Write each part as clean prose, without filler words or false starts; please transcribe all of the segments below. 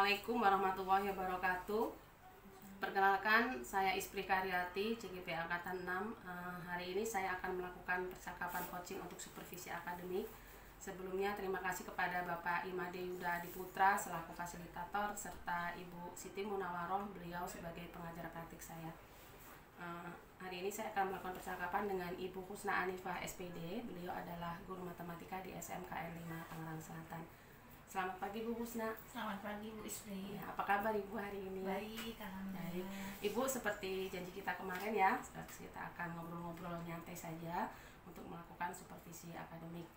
Assalamualaikum warahmatullahi wabarakatuh. Perkenalkan, saya Ispri Karyati, CGP Angkatan 6. Hari ini saya akan melakukan percakapan coaching untuk supervisi akademik. Sebelumnya terima kasih kepada Bapak Imade Yuda Adiputra selaku fasilitator serta Ibu Siti Munawaroh, beliau sebagai pengajar praktik saya. Hari ini saya akan melakukan percakapan dengan Ibu Husna Anifah SPD. Beliau adalah guru matematika di SMKN 5 Tangerang Selatan. Selamat pagi Bu Husna. Selamat pagi Bu Isri. Ya, apa kabar Ibu hari ini? Baik, alhamdulillah. Ibu, seperti janji kita kemarin ya, kita akan ngobrol-ngobrol nyantai saja untuk melakukan supervisi akademik.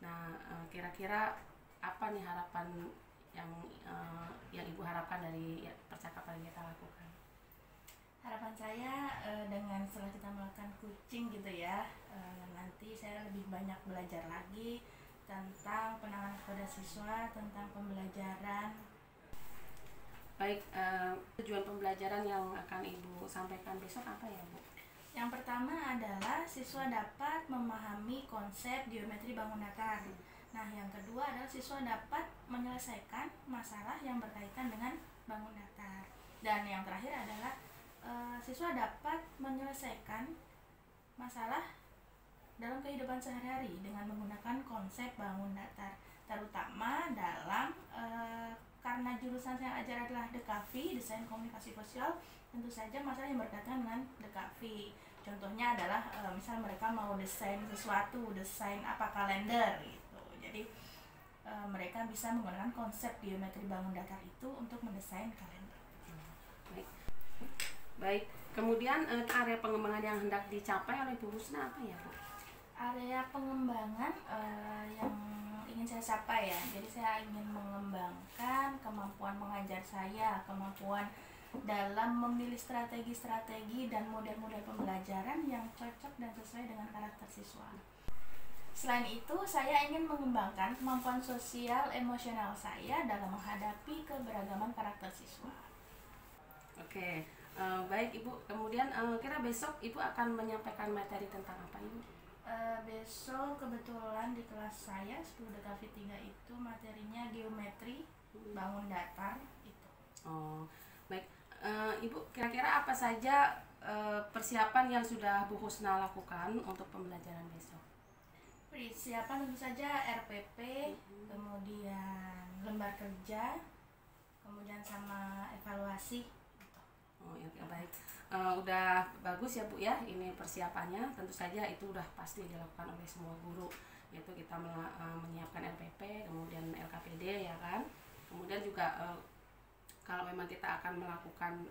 Nah, kira-kira apa nih harapan yang Ibu harapkan dari percakapan yang kita lakukan? Harapan saya dengan setelah kita melakukan coaching gitu ya, nanti saya lebih banyak belajar lagi tentang penanganan kepada siswa, tentang pembelajaran. Baik, tujuan pembelajaran yang akan Ibu sampaikan besok apa ya Bu? Yang pertama adalah siswa dapat memahami konsep geometri bangun datar. Nah, yang kedua adalah siswa dapat menyelesaikan masalah yang berkaitan dengan bangun datar. Dan yang terakhir adalah siswa dapat menyelesaikan masalah dalam kehidupan sehari-hari dengan menggunakan konsep bangun datar, terutama dalam karena jurusan saya ajar adalah DKV, Desain Komunikasi Visual, tentu saja masalah yang berkaitan dengan DKV. Contohnya adalah misal mereka mau desain sesuatu, desain apa kalender gitu. Jadi mereka bisa menggunakan konsep geometri bangun datar itu untuk mendesain kalender. Baik. Kemudian area pengembangan yang hendak dicapai oleh Bu Husna apa ya Bu? Area pengembangan yang ingin saya capai ya, jadi saya ingin mengembangkan kemampuan mengajar saya, kemampuan dalam memilih strategi-strategi dan model-model pembelajaran yang cocok dan sesuai dengan karakter siswa. Selain itu, saya ingin mengembangkan kemampuan sosial emosional saya dalam menghadapi keberagaman karakter siswa. Oke, baik Ibu. Kemudian kira besok Ibu akan menyampaikan materi tentang apa Ibu? Besok kebetulan di kelas saya 10 DKV 3 itu materinya geometri bangun datar itu. Oh, baik. Ibu, kira-kira apa saja persiapan yang sudah Bu Husna lakukan untuk pembelajaran besok? Persiapan tentu saja RPP, kemudian lembar kerja, kemudian sama evaluasi. Oh ya, baik. Udah bagus ya Bu ya, ini persiapannya. Tentu saja itu udah pasti dilakukan oleh semua guru, yaitu kita menyiapkan RPP, kemudian LKPD ya kan. Kemudian juga kalau memang kita akan melakukan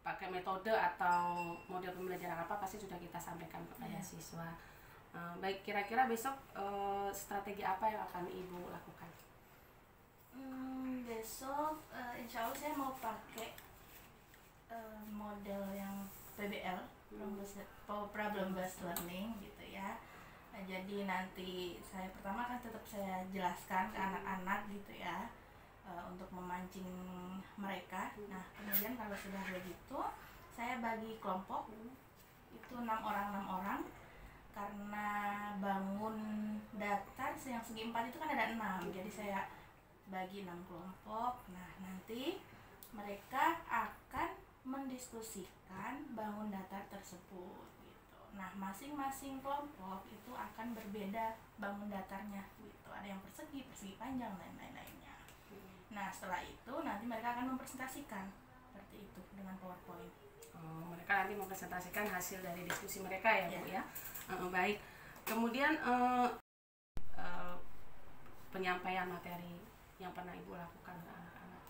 pakai metode atau model pembelajaran apa, pasti sudah kita sampaikan kepada siswa. Baik, kira-kira besok strategi apa yang akan Ibu lakukan? Besok insya Allah saya mau pakai model yang PBL, problem based learning gitu ya. Jadi nanti saya pertama kan tetap saya jelaskan ke anak-anak gitu ya, untuk memancing mereka. Nah, kemudian kalau sudah begitu saya bagi kelompok itu 6 orang karena bangun datar yang segi 4 itu kan ada 6, jadi saya bagi 6 kelompok. Nah, nanti mereka akan mendiskusikan bangun datar tersebut gitu. Nah, masing-masing kelompok itu akan berbeda bangun datarnya gitu. Ada yang persegi panjang dan lain-lainnya. Nah, setelah itu nanti mereka akan mempresentasikan seperti itu dengan PowerPoint. Mereka nanti mempresentasikan hasil dari diskusi mereka ya Bu ya. Baik. Kemudian penyampaian materi yang pernah Ibu lakukan ke anak-anak.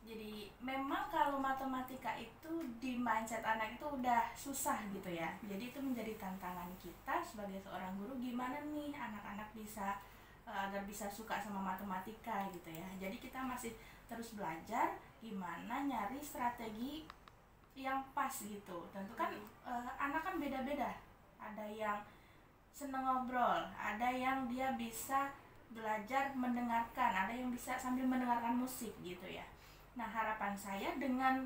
Jadi memang kalau matematika itu di mindset anak itu udah susah gitu ya. Jadi itu menjadi tantangan kita sebagai seorang guru, gimana nih anak-anak bisa agar bisa suka sama matematika gitu ya. Jadi kita masih terus belajar gimana nyari strategi yang pas gitu. Tentu kan anak kan beda-beda. Ada yang seneng ngobrol, ada yang dia bisa belajar mendengarkan, ada yang bisa sambil mendengarkan musik gitu ya. Nah, harapan saya dengan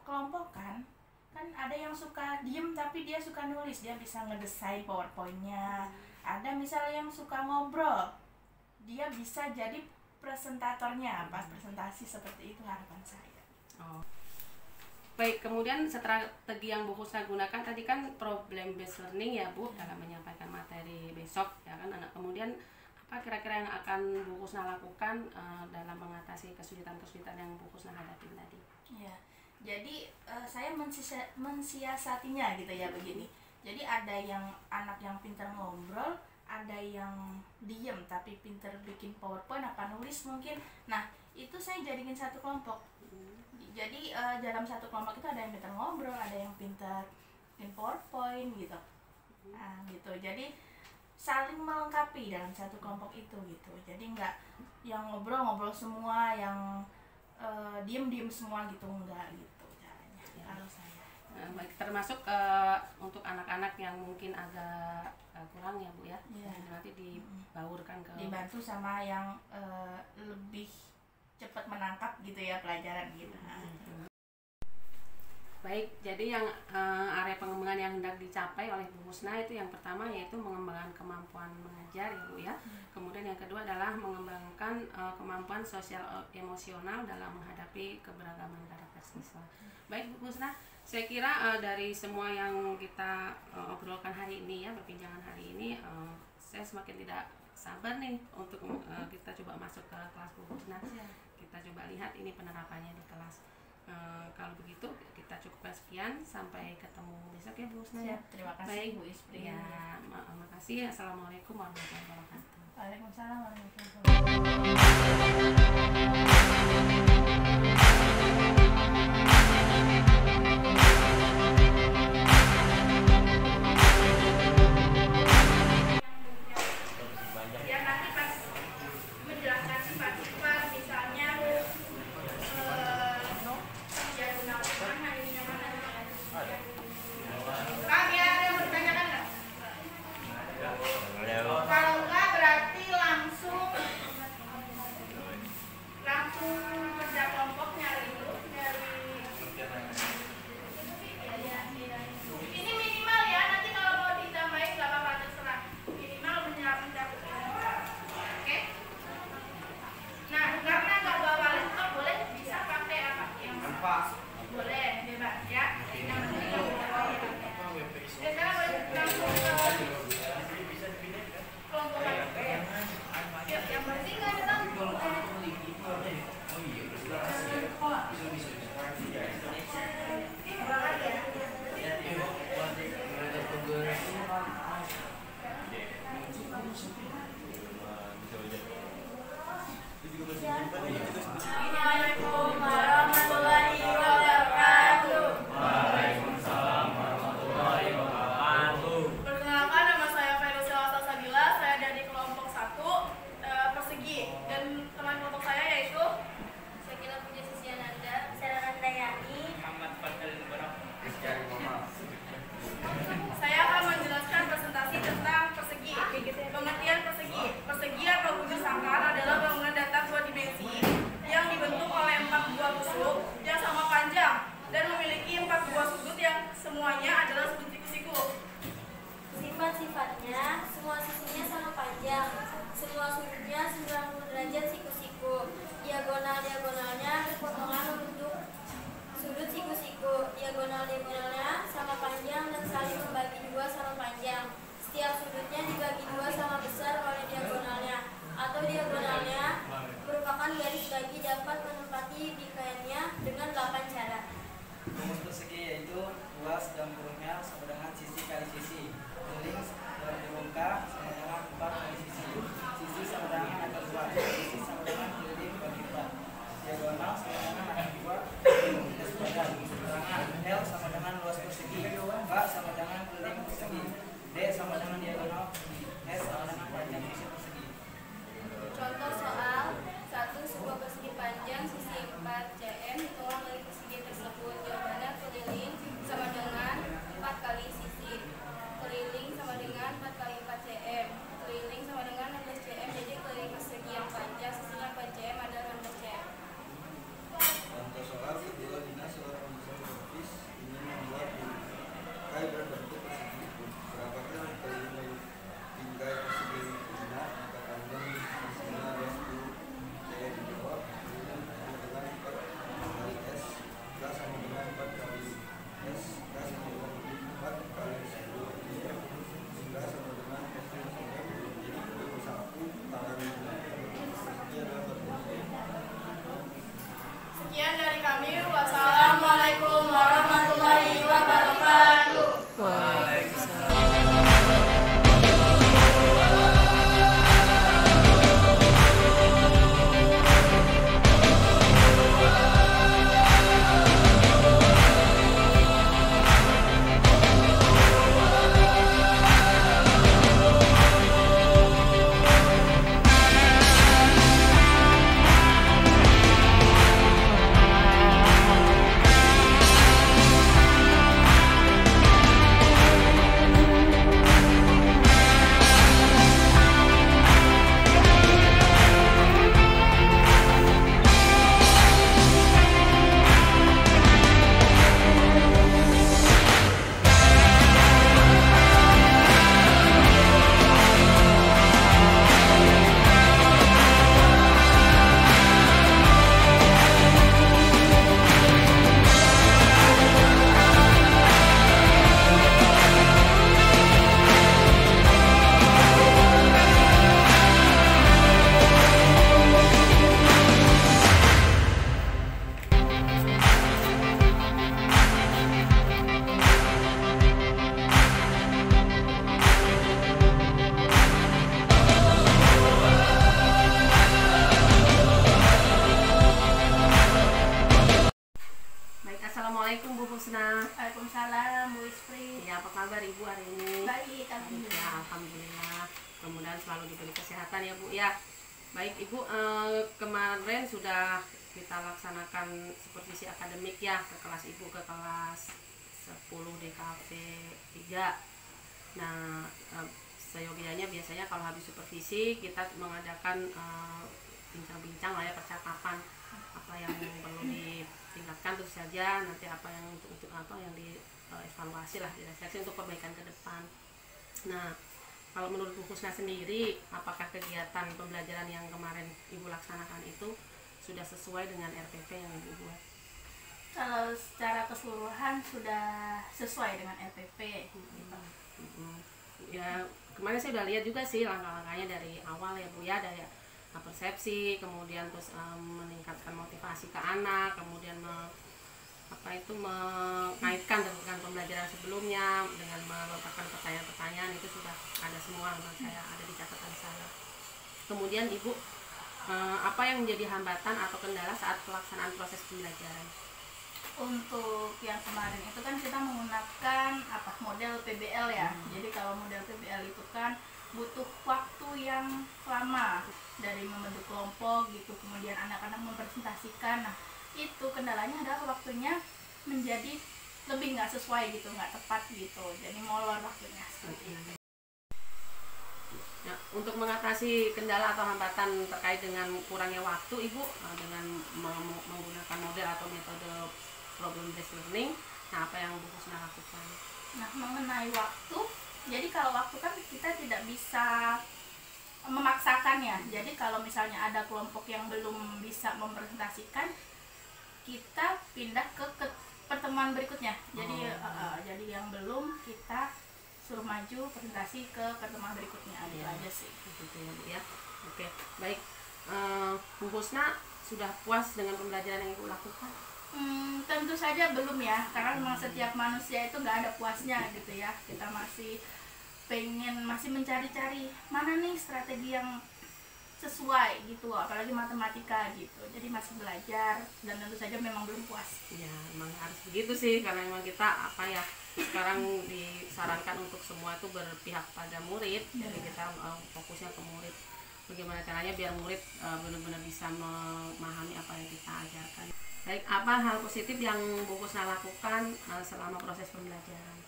kelompokan, kan ada yang suka diem tapi dia suka nulis, dia bisa ngedesain PowerPoint-nya. Ada misalnya yang suka ngobrol, dia bisa jadi presentatornya pas presentasi seperti itu harapan saya. Oh. Baik, kemudian strategi yang Bu Husna gunakan tadi kan problem based learning ya Bu, dalam menyampaikan materi besok ya kan. Kemudian apa kira-kira yang akan Bu Husna lakukan dalam mengatasi kesulitan-kesulitan yang Bu Husna hadapi tadi? Ya, jadi saya mensiasatinya gitu ya begini. Jadi ada yang anak yang pintar ngobrol, ada yang diem tapi pintar bikin PowerPoint apa nulis mungkin. Nah, itu saya jadikan satu kelompok. Jadi dalam satu kelompok itu ada yang pintar ngobrol, ada yang pintar bikin PowerPoint gitu. Nah, gitu. Jadi saling melengkapi dalam satu kelompok itu gitu. Jadi enggak yang ngobrol semua, yang diem semua gitu, enggak gitu caranya. Ya. Kalau saya. Baik, termasuk untuk anak-anak yang mungkin agak kurang ya Bu ya. Ya. Nanti dibaurkan ke dibantu sama yang lebih cepat menangkap gitu ya pelajaran gitu. Baik, jadi yang area pengembangan yang hendak dicapai oleh Bu Husna itu yang pertama yaitu mengembangkan kemampuan mengajar ya Bu ya. Kemudian yang kedua adalah mengembangkan kemampuan sosial emosional dalam menghadapi keberagaman karakter siswa. Baik Bu Husna, saya kira dari semua yang kita obrolkan hari ini ya, perbincangan hari ini, saya semakin tidak sabar nih untuk kita coba masuk ke kelas Bu Husna. Kita coba lihat ini penerapannya di kelas. Kalau begitu kita cukupkan sekian, sampai ketemu besok ya Bu Husna. Terima kasih. Baik Bu Ispri. Ya, makasih. Assalamualaikum warahmatullahi wabarakatuh. Waalaikumsalam warahmatullahi wabarakatuh. Ya nanti pas menjelaskan sifat-sifat misalnya ya guna mana ini yang mana. Kang ya ada yang bertanyakan nggak? Kalau enggak berarti langsung kerja kelompok nyari ini minimal ya, nanti kalau mau ditambahin nggak apa-apa terserah, minimal mencakup oke. Nah karena nggak bawa laptop boleh bisa pakai apa yang boleh bebas ya, yang penting nggak bawa laptop. Sekarang boleh langsung ke kelompok yang penting nggak ada lampu. Assalamualaikum warahmatullahi wabarakatuh. Waalaikumsalam warahmatullahi wabarakatuh. Perkenalkan, nama saya Ferusia Sabila. Saya dari kelompok 1 persegi, dan teman kelompok saya yaitu Sakila Puja Sisiananda, Sarah Dayani, Muhammad Fadil Mubarak. saya akan menjelaskan presentasi tentang persegi. Pengertian persegi. Persegi atau bujur sangkar adalah bangunan datar 2 dimensi yang dibentuk oleh 4 buah tusuk yang sama panjang dan memiliki 4 buah sudut yang semuanya adalah sudut siku-siku. sifat-sifatnya, semua sisinya sama panjang, semua sudutnya 90 derajat siku-siku, diagonalnya berpotongan membentuk sudut siku-siku, diagonalnya sama panjang dan saling membagi 2 sama panjang. Setiap sudutnya dibagi 2 sama besar oleh diagonalnya, atau diagonalnya merupakan garis bagi dapat menempati bingkaiannya dengan 8 cara. Rumus persegi yaitu luas dan kurungnya sama dengan sisi kali sisi. Keliling bermuka sama dengan 4 kali sisi. Sisi sama dengan akar 2. Sisi sama dengan keliling bagi 4. Diagonal sama dengan akar 2 minus badan. Kurangan L sama dengan luas persegi. K sama dengan keliling persegi. D sama dengan diagonal persegi. S sama dengan panjang sisi persegi. Contoh soal 1. Sebuah persegi panjang sisi 4 cm ditolak dari persegi tersebut. Jawabannya keliling sama dengan 4 kali sisi. Keliling sama dengan 4 kali 4 cm. Keliling sama dengan 16 cm. Jadi keliling persegi yang panjang sisinya panjang Sekian dari kami. Wassalamualaikum warahmatullahi wabarakatuh. Assalamualaikum Bu Husna. Waalaikumsalam Bu Ispri. Ya, apa kabar Ibu hari ini? Baik, Ya, alhamdulillah. alhamdulillah. Mudah-mudahan selalu diberi kesehatan ya Bu ya. Baik Ibu, kemarin sudah kita laksanakan supervisi akademik ya ke kelas Ibu, ke kelas 10 DKV 3. Nah, seyogianya biasanya kalau habis supervisi kita mengadakan bincang-bincang lah ya, percakapan apa yang perlu ditingkatkan, tentu saja nanti apa yang untuk apa yang dievaluasi lah, direfleksi untuk perbaikan ke depan. Nah, kalau menurut Bu Husna sendiri, apakah kegiatan pembelajaran yang kemarin Ibu laksanakan itu sudah sesuai dengan RPP yang Ibu buat? Kalau secara keseluruhan sudah sesuai dengan RPP. Ya, kemarin saya udah lihat juga sih langkah-langkahnya dari awal ya Bu ya, dari persepsi, kemudian terus meningkatkan motivasi ke anak, kemudian mengaitkan dengan pembelajaran sebelumnya dengan melontarkan pertanyaan-pertanyaan, itu sudah ada semua menurut saya, ada di catatan saya. Kemudian Ibu, apa yang menjadi hambatan atau kendala saat pelaksanaan proses pembelajaran? Untuk yang kemarin itu kan kita menggunakan model PBL ya. Jadi kalau model PBL itu kan butuh waktu yang lama dari membentuk kelompok gitu, kemudian anak-anak mempresentasikan. Nah, itu kendalanya adalah waktunya menjadi lebih nggak sesuai gitu, nggak tepat gitu, jadi molor waktunya seperti itu. Nah, untuk mengatasi kendala atau hambatan terkait dengan kurangnya waktu, Ibu dengan menggunakan model atau metode problem based learning, nah apa yang Bu Husna lakukan? Nah, mengenai waktu, jadi kalau waktu kan kita tidak bisa memaksakan ya. Jadi kalau misalnya ada kelompok yang belum bisa mempresentasikan, kita pindah ke pertemuan berikutnya. Jadi jadi yang belum, kita suruh maju presentasi ke pertemuan berikutnya. Itu aja sih. Gitu ya Bu ya. Oke, baik. Bu Husna sudah puas dengan pembelajaran yang Ibu lakukan? Tentu saja belum ya, karena memang setiap manusia itu nggak ada puasnya gitu ya. Kita masih mencari-cari mana nih strategi yang sesuai gitu, apalagi matematika gitu. Jadi masih belajar dan tentu saja memang belum puas. Ya, memang harus begitu sih, karena memang kita sekarang disarankan untuk semua itu berpihak pada murid. Jadi kita fokusnya ke murid. Bagaimana caranya biar murid benar-benar bisa memahami apa yang kita ajarkan. Baik, apa hal positif yang Bu Husna lakukan selama proses pembelajaran?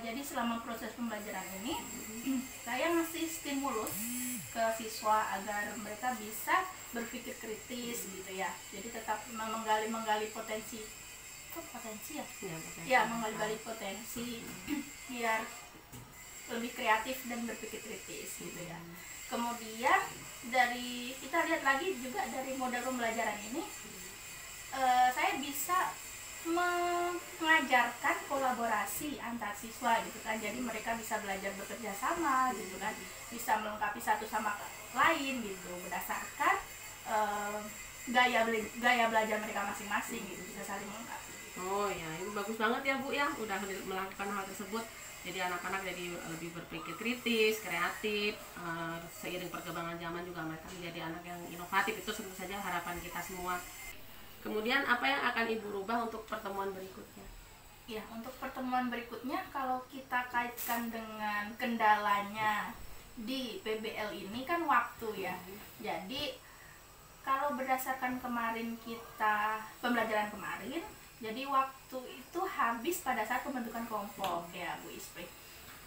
Jadi selama proses pembelajaran ini saya ngasih stimulus ke siswa agar mereka bisa berpikir kritis gitu ya. Jadi tetap menggali potensi. Potensi ya? Ya, menggali potensi biar lebih kreatif dan berpikir kritis gitu ya. Kemudian kita lihat lagi juga dari model pembelajaran ini, saya bisa mengajarkan kolaborasi antar siswa gitu kan. Jadi mereka bisa belajar bekerja sama gitu kan, bisa melengkapi satu sama lain gitu berdasarkan gaya belajar mereka masing-masing gitu, bisa saling melengkapi. Oh ya, Ibu bagus banget ya Bu ya, udah melakukan hal tersebut. Jadi anak-anak jadi lebih berpikir kritis, kreatif, seiring perkembangan zaman juga mereka menjadi anak yang inovatif. Itu tentu saja harapan kita semua. Kemudian apa yang akan Ibu rubah untuk pertemuan berikutnya? Ya, untuk pertemuan berikutnya kalau kita kaitkan dengan kendalanya di PBL ini kan waktu ya. Jadi kalau berdasarkan kemarin kita pembelajaran kemarin, jadi waktu itu habis pada saat pembentukan kelompok ya Bu Ispri.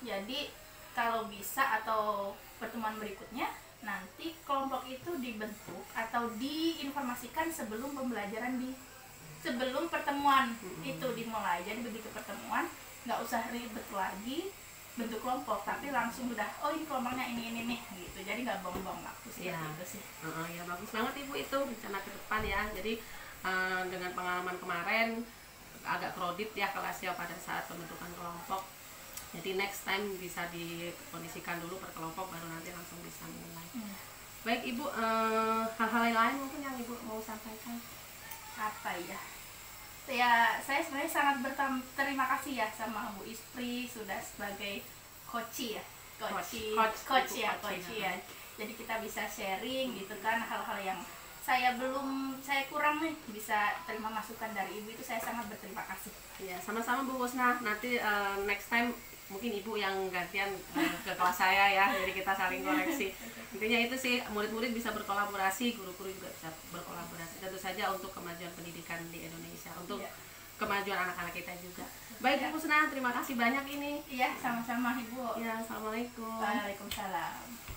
Jadi kalau bisa atau pertemuan berikutnya nanti kelompok itu dibentuk atau diinformasikan sebelum sebelum pertemuan itu dimulai. Jadi begitu pertemuan nggak usah ribet lagi bentuk kelompok, tapi langsung udah ini kelompoknya ini nih gitu. Jadi nggak buang-buang waktu seperti itu sih. Ya bagus banget Ibu itu rencana ke depan ya. Jadi dengan pengalaman kemarin agak kredit ya kelasnya pada saat pembentukan kelompok. Jadi next time bisa dikondisikan dulu per kelompok baru nanti langsung bisa mulai. Baik Ibu, hal-hal lain mungkin yang Ibu mau sampaikan? Apa ya? Ya saya sebenarnya sangat berterima kasih ya sama Bu Ispri sudah sebagai coach ya. Coach ya. Jadi kita bisa sharing gitu kan hal-hal yang saya kurang nih, bisa terima masukan dari Ibu, itu saya sangat berterima kasih. Ya, sama-sama Bu Husna. Nanti next time mungkin Ibu yang gantian ke kelas saya ya. Jadi kita saling koreksi. Intinya itu sih, murid-murid bisa berkolaborasi, guru-guru juga bisa berkolaborasi. Tentu saja untuk kemajuan pendidikan di Indonesia, untuk kemajuan anak-anak kita juga. Baik Bu Husna, terima kasih banyak ini. Iya, sama-sama Ibu. Ya, assalamualaikum. Waalaikumsalam.